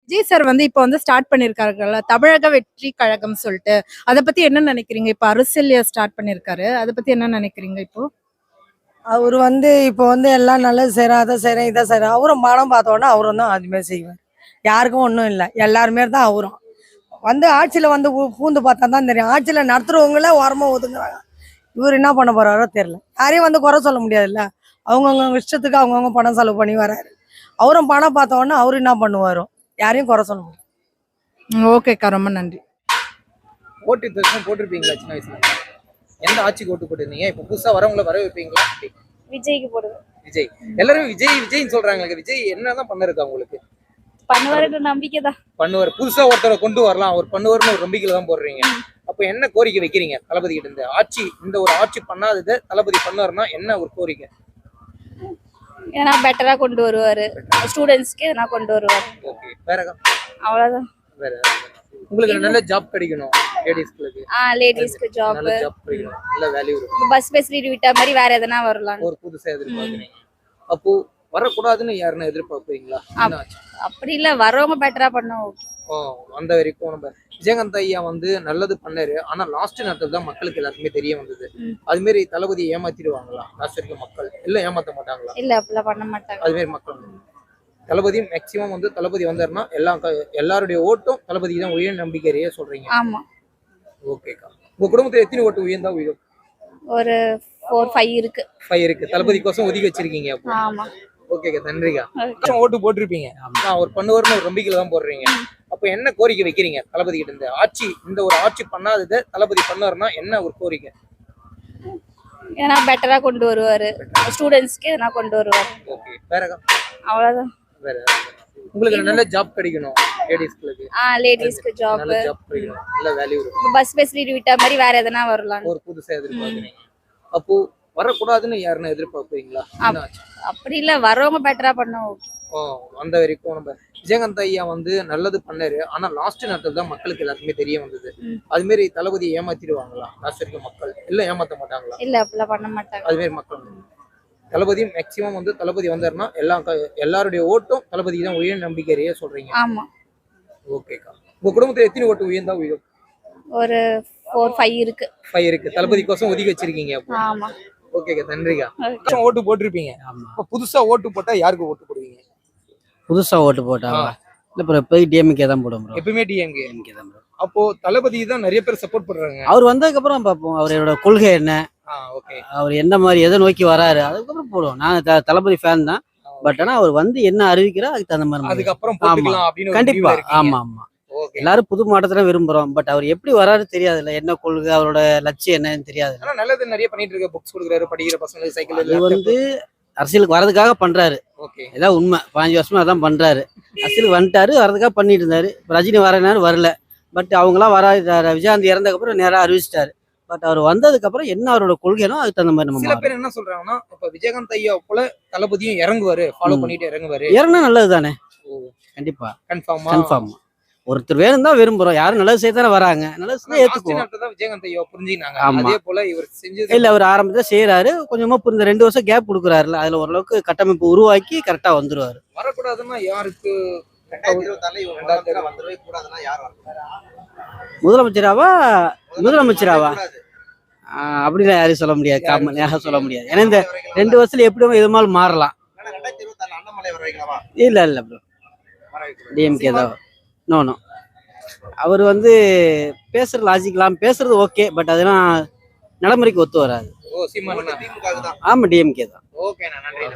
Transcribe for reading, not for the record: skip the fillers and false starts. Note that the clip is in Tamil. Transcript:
விஜய் சார் வந்து இப்போ வந்து ஸ்டார்ட் பண்ணியிருக்காருல்ல தமிழக வெற்றி கழகம் சொல்லிட்டு அதை பத்தி என்ன நினைக்கிறீங்க? இப்போ அரசியல் ஸ்டார்ட் பண்ணியிருக்காரு, அதை பத்தி என்ன நினைக்கிறீங்க இப்போ? அவர் வந்து இப்போ வந்து எல்லாம் நல்லது செய்கிறேன், அதை செய்கிறேன், இதை செய்கிறேன். அவரும் பணம் பார்த்தோன்னா அவரும் தான் அதுமாரி செய்வார். யாருக்கும் ஒன்றும் இல்லை, எல்லாருமே தான் அவரும் வந்து ஆட்சியில் வந்து பூந்து பார்த்தா தான் தெரியும். ஆட்சியில் நடத்துகிறவங்களே ஓரமாக ஒதுங்குறாங்க. இவர் என்ன பண்ண போகிறாரோ தெரியல. யாரையும் வந்து குறை சொல்ல முடியாதுல்ல. அவங்கவுங்க இஷ்டத்துக்கு அவங்கவுங்க பணம் செலவு பண்ணி வராரு. அவரும் பணம் பார்த்தோன்னா அவரு என்ன பண்ணுவாரோ, யாரையும் குறை சொல்ல முடியாது. ஓகேக்கா, ரொம்ப நன்றி. ஓட்டு இதுவரைக்கும் போட்டிருப்பீங்களா சின்ன வயசுல? எந்த ஆட்சிக்கு ஓட்டு போட்டிருந்தீங்க? இப்போ புதுசா வரவங்கள வர வைப்பீங்களா? விஜய்க்கு போடுவேன். விஜய். எல்லாரும் விஜய் விஜய்னு சொல்றாங்க. விஜய் என்னதான் பண்ணிருக்கா உங்களுக்கு? பண்ணுவாருன்ற நம்பிக்கை தான். பண்ணுவார். புதுசா ஒருத்தரை கொண்டு வரலாம், அவர் பண்ணுவார்னு ஒரு நம்பிக்கையில தான் போடுறீங்க. அப்போ என்ன கோரிக்கை வைக்கிறீங்க தளபதி கிட்ட இருந்து? ஆட்சி இந்த ஒரு ஆட்சி பண்ணாததை தளபதி பண்ணாருன்னா என்ன ஒரு கோரிக்கை? ஏன்னா பெட்டரா கொண்டு வருவாரு, ஸ்டூடெண்ட்ஸ்க்கு எதனா கொண்டு வருவாரு. ஓகே, வேற அவ்வளவுதான். வேற உங்களுக்கு நல்ல ஜாப் கிடைக்கணும், லேடிஸ்களுக்கு. லேடிஸ்க்கு ஜாப், நல்ல ஜாப் கிடைக்கணும், நல்ல வேல்யூ இருக்கும். பஸ் ஃபெசிலிட்டி விட்ட மாதிரி வேற எதனா வரலாம் ஒரு புதுசா எதிர்பார்க்குறீங்க. அப்போ வரக்கூடாதுன்னு யாருன்னு எதிர்பார்ப்பீங்களா? அப்படி இல்ல, வரவங்க பெட்டரா பண்ணுவோம். அந்த வரைக்கும் நம்ம விஜயகாந்த் ஐயா வந்து நல்லது பண்ணாரு. ஆனா லாஸ்ட் நேரத்துல தான் மக்களுக்கு எல்லாருக்குமே தெரிய வந்தது. அது மாதிரி தளபதி ஏமாத்திடுவாங்களா லாஸ்ட் வரைக்கும் மக்கள்? இல்ல ஏமாத்த மாட்டாங்களா? இல்ல, அப்படிலாம் பண்ண மாட்டாங்க. அது மாதிரி மக்கள் தளபதி மேக்சிமம் வந்து தளபதி வந்தாருன்னா எல்லாருடைய ஓட்டும் தளபதிக்கு தான் உயர் நம்பிக்கையே சொல்றீங்க. ஆமா. ஓகேக்கா, உங்க குடும்பத்துல எத்தனை ஓட்டு உயர்ந்தா உயரும்? ஒரு 4-5 இருக்கு. 5 இருக்கு. தளபதி கோசம் ஒதுக்கி வச்சிருக்கீங்க. ஆமா. ஓகேக்கா, நன்றிக்கா. ஓட்டு போட்டிருப்பீங்க, அவர் பண்ணுவார்னு ஒரு நம்பிக்கையில தான் போடுறீங்க. அப்ப என்ன கோரிக்கை வைக்கிறீங்க தளபதி கிட்ட இருந்து? ஆட்சி இந்த ஒரு ஆட்சி பண்ணாததை தளபதி பண்ணாருன்னா என்ன ஒரு கோரிக்கை? ஏன்னா பெட்டரா கொண்டு வருவாரு, ஸ்டூடெண்ட்ஸ்க்கு எதனா கொண்டு வருவாரு. ஓகே, வேற அவ்வளவுதான். வேற உங்களுக்கு நல்ல ஜாப் கிடைக்கணும், லேடிஸ்களுக்கு. லேடிஸ்க்கு ஜாப், நல்ல ஜாப் கிடைக்கணும், நல்ல வேல்யூ இருக்கும். பஸ் ஃபெசிலிட்டி விட்ட மாதிரி வேற எதனா வரலாம். ஒரு புதுசா எதிர்பார்க்குறீங்க. அப்போ வரக்கூடாதுன்னு யாருன்னு எதிர்பார்ப்பீங்களா? அப்படி இல்ல, வரவங்க பெட்டரா பண்ணுவோம். அந்த வரைக்கும் நம்ம விஜயகாந்த் ஐயா வந்து நல்லது பண்ணாரு. ஆனா லாஸ்ட் நேரத்துல தான் மக்களுக்கு எல்லாருக்குமே தெரிய வந்தது. அது மாதிரி தளபதி ஏமாத்திடுவாங்களா லாஸ்ட் வரைக்கும் மக்கள்? இல்ல ஏமாத்த மாட்டாங்களா? இல்ல, அப்படிலாம் பண்ண மாட்டாங்க. அது மாதிரி மக்கள் தளபதி மேக்சிமம் வந்து தளபதி வந்தாருன்னா எல்லாருடைய ஓட்டும் தளபதிக்கு தான் உயர் நம்பிக்கையே சொல்றீங்க. ஆமா. ஓகேக்கா, உங்க குடும்பத்துல எத்தனை ஓட்டு உயர்ந்தா உயரும்? ஒரு 4-5 இருக்கு. 5 இருக்கு. தளபதி கோசம் ஒதுக்கி வச்சிருக்கீங்க. ஆமா. ஓகேக்கா, நன்றிக்கா. ஓட்டு போட்டிருப்பீங்க. புதுசா ஓட்டு போட்டா யாருக்கு ஓட்டு போடுவீங்க? புதுசா ஓட்டு போட்டாங்களா? இல்ல ப்ரோ, போய் டிஎம்கே தான் போடுவோம். எப்பவுமே டிஎம்கே தான். அப்போ தளபதி தான் நிறைய பேர் சப்போர்ட் பண்றாங்க. அவர் வந்ததுக்கு அப்புறம் பார்ப்போம் அவரோட கொள்கை என்ன, அவர் என்ன மாதிரி எதை நோக்கி வராரு, அதுக்கப்புறம் போடுவோம். நான் தளபதி ஃபேன் தான். பட் ஆனா அவர் வந்து என்ன அறிவிக்கிறா அதுக்கு தகுந்த மாதிரி அதுக்கப்புறம் கண்டிப்பா. ஆமா ஆமா, எல்லாரும் புது மாற்றத்தை விரும்புறோம். பட் அவர் எப்படி வராரு தெரியாதுல்ல, என்ன கொள்கை, அவரோட லட்சியம் என்னன்னு தெரியாது. நல்லது நிறைய பண்ணிட்டு இருக்க, புக்ஸ் கொடுக்குறாரு, படிக்கிற பசங்களுக்கு சைக்கிள். இது வந்து அரசியலுக்கு வரதுக்காக பண்றாரு. ஏதாவது உண்மை, 15 வருஷமா அதான் பண்றாரு. அரசியலுக்கு வந்துட்டாரு, வரதுக்காக பண்ணிட்டு இருந்தாரு. ரஜினி வரனாரு, வரல. பட் அவங்களாம் விஜயகாந்த் இறந்ததுக்கப்புறம் நேரம் அறிவிச்சிட்டாரு. பட் அவர் வந்ததுக்கு அப்புறம் என்ன அவரோட கொள்கைனோ அதுக்கு தகுந்த மாதிரி நம்ம. சில பேர் என்ன சொல்றாங்கன்னா, இப்ப விஜயகாந்த் ஐயா போல தளபதியும் இறங்குவாரு, ஃபாலோ பண்ணிட்டு இறங்குவாரு. இறங்கினா நல்லது தானே. கண்டிப்பா, கன்ஃபார்ம். ஒருத்தர் வேணும் தான் விரும்புறோம். யாரும் நல்லது செய்ய தானே வராங்க, நல்லது ஏத்துக்குவோம். விஜயகாந்த் ஐயா புரிஞ்சுனாங்க. அதே போல இவர் செஞ்சது இல்ல, அவர் ஆரம்பத்துல செய்யறாரு, கொஞ்சமா புரிஞ்ச 2 வருஷம் கேப் கொடுக்குறாருல, அதுல ஓரளவுக்கு கட்டமைப்பு உருவாக்கி கரெக்டா வந்துருவாரு. வரக்கூடாதுன்னா யாருக்கு? முதலமைச்சராவா அப்படிலாம் யாரும் சொல்ல முடியாது, காமன் சொல்ல முடியாது. ஏன்னா இந்த 2 வருஷத்துல எப்படியும் எதுமாலும் மாறலாம். இல்ல இல்ல ப்ரோ, டிஎம்கே தான். நோ, அவர் வந்து பேசுற லாஜிக்கலாம் பேசுறது ஓகே, பட் அதெல்லாம் நடைமுறைக்கு ஒத்து வராது. ஓ, சீமான் ஆமா, டிஎம்கே தான். ஓகே, நன்றி.